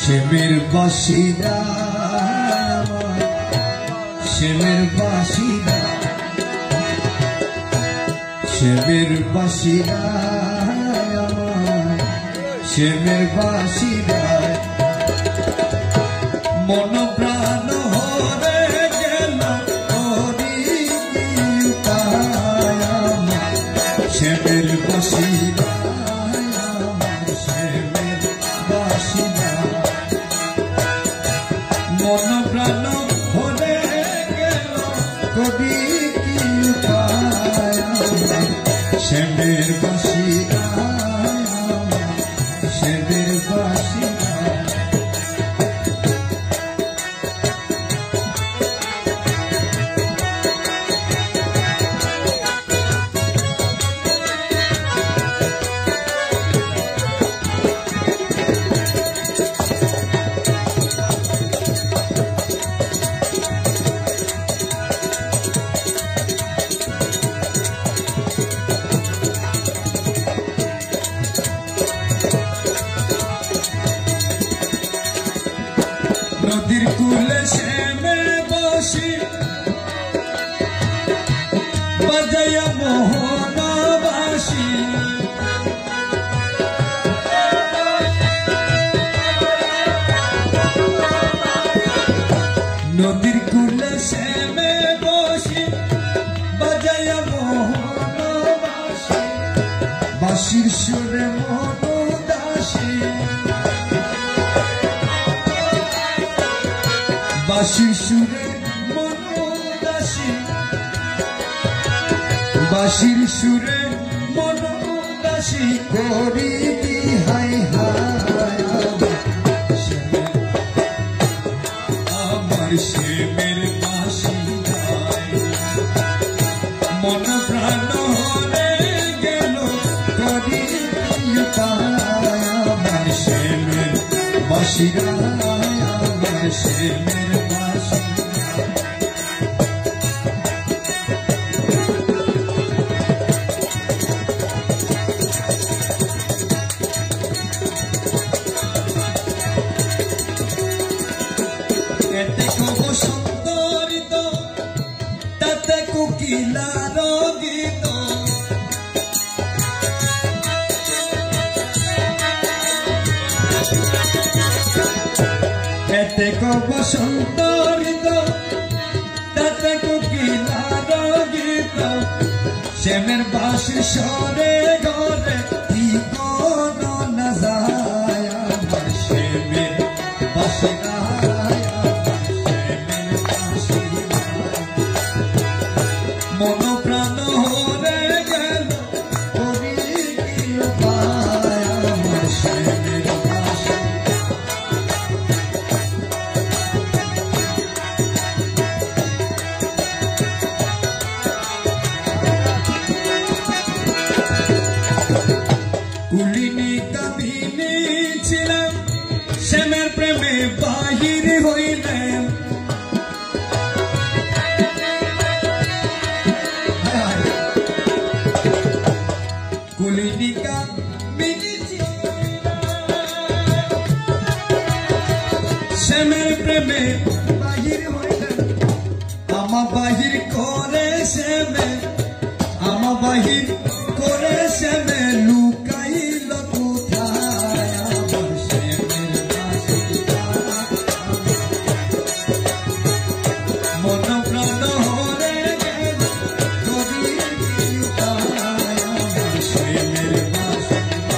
শ্যামের বাসিদা শ্যামের বাসিদা শ্যামের বাসিদা শ্যামের বাসিদা মন প্রাণ হরে গেল শ্যামের বাসিদা শ্যামের বাসিদা মন প্রাণ হরে গেল কবি কি শ্যামের বাসিদা শ্যামের বাসিদা নদীর কূলে শ্যামে বসি বাজাইয়া মোহনবাসী নদীর কূলে শ্যামে বসি বাজাইয়া মোহনবাসী বাঁশির সুরে মনোদাসী বাঁশির সুরে মনোদাসী বাঁশির সুরে মনোদাসী করি হাই হাই আমার শ্যামের বাসিদায় মন প্রাণ হরে গেল করি আমার শ্যামের বাসিদায় আমার শ্যামের সুন্দরিত তাতে কোকিলার গীত এতে কব সুন্দরিত তাতে কোকিলার গীত শ্যামের বাঁশির স্বরে ঘরে কি কোনো না যায় আমার শ্যামের বাসিদা মন প্রাণ হরে গেল কবি কি উপায় আমার শ্যামের বাসিদা কুলিনী কামিনী ছিলাম শ্যামের প্রেমে বাহির হইলেন কুলিনী কামিনী শ্যামের প্রেমে বাহির হইলেন আমা বাহির করে শ্যামে আমা বাহির করে শ্যামে লুকাইল কোথায় আমার শ্যামের বাসিদা মন প্রাণ হরে গেল কবি কি উপায় আমার শ্যামের বাসিদা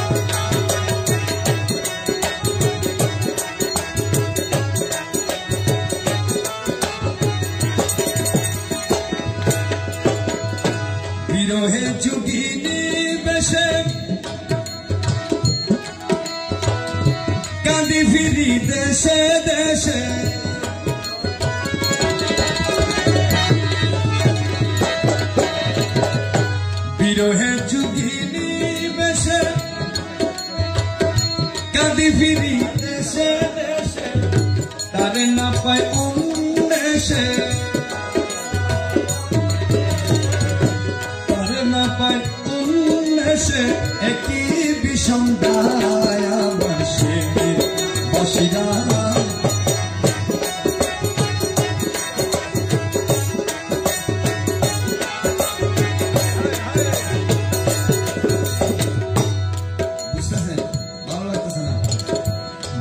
বিরহে যোগিনী বেশে কাঁদি ফিরি দেশে দেশে বিরহে যোগিনী বেশে কাঁদি ফিরি দেশে দেশে তারে না পায় উন্মেষে তারে না পায় উন্মেষে একই বিষম দায় আমার শ্যামের বাসিদা বাসিরা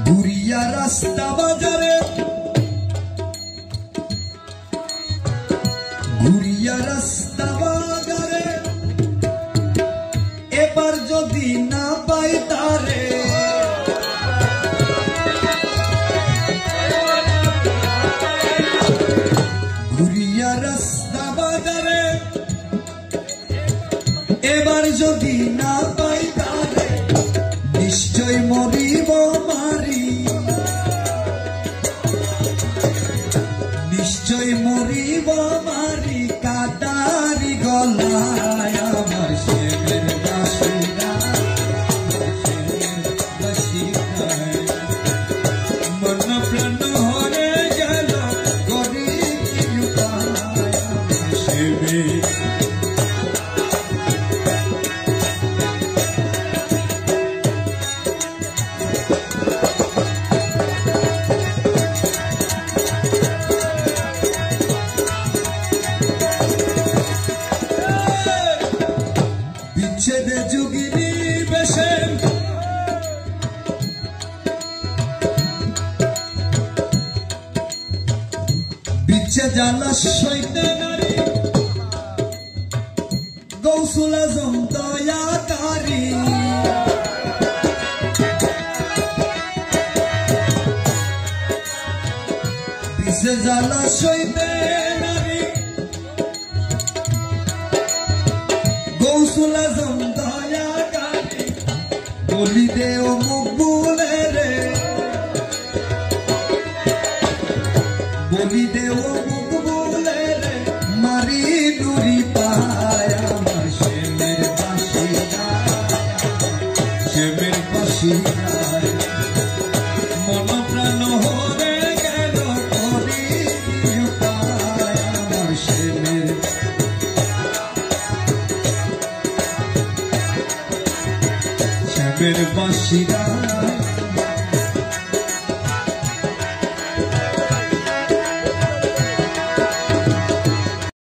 ঘুরিয়া রাস্তা বাজারে ঘুরিয়া রাস্তা বাজারে এবার যদি না পাই তারে ঘুরিয়া রাস্তা বাজারে এবার যদি না পাই তারে নিশ্চয় মরিব মারি নিশ্চয় মরিব মারি কাটারি গলায় আমার শেমের বাসিরা মন প্রাণ হরে গেল করি কি উপায় আমার শেমের বিচ্ছেদে যুগিনী বেশে বিচ্ছেদ জ্বালা সইতে নারী গৌসুল আজম দয়াকারী বিচ্ছেদ জ্বালা সইতে নারী গৌসুল আজম দয়াকারী বলি দে ও মকবুলে রে বলি দে ও মকবুলে রে মারি নুরি পায় আমার শেমের বাসিরা মন প্রাণ হরে গেল করি কি উপায় আমার শেমের শেমের বাসিরা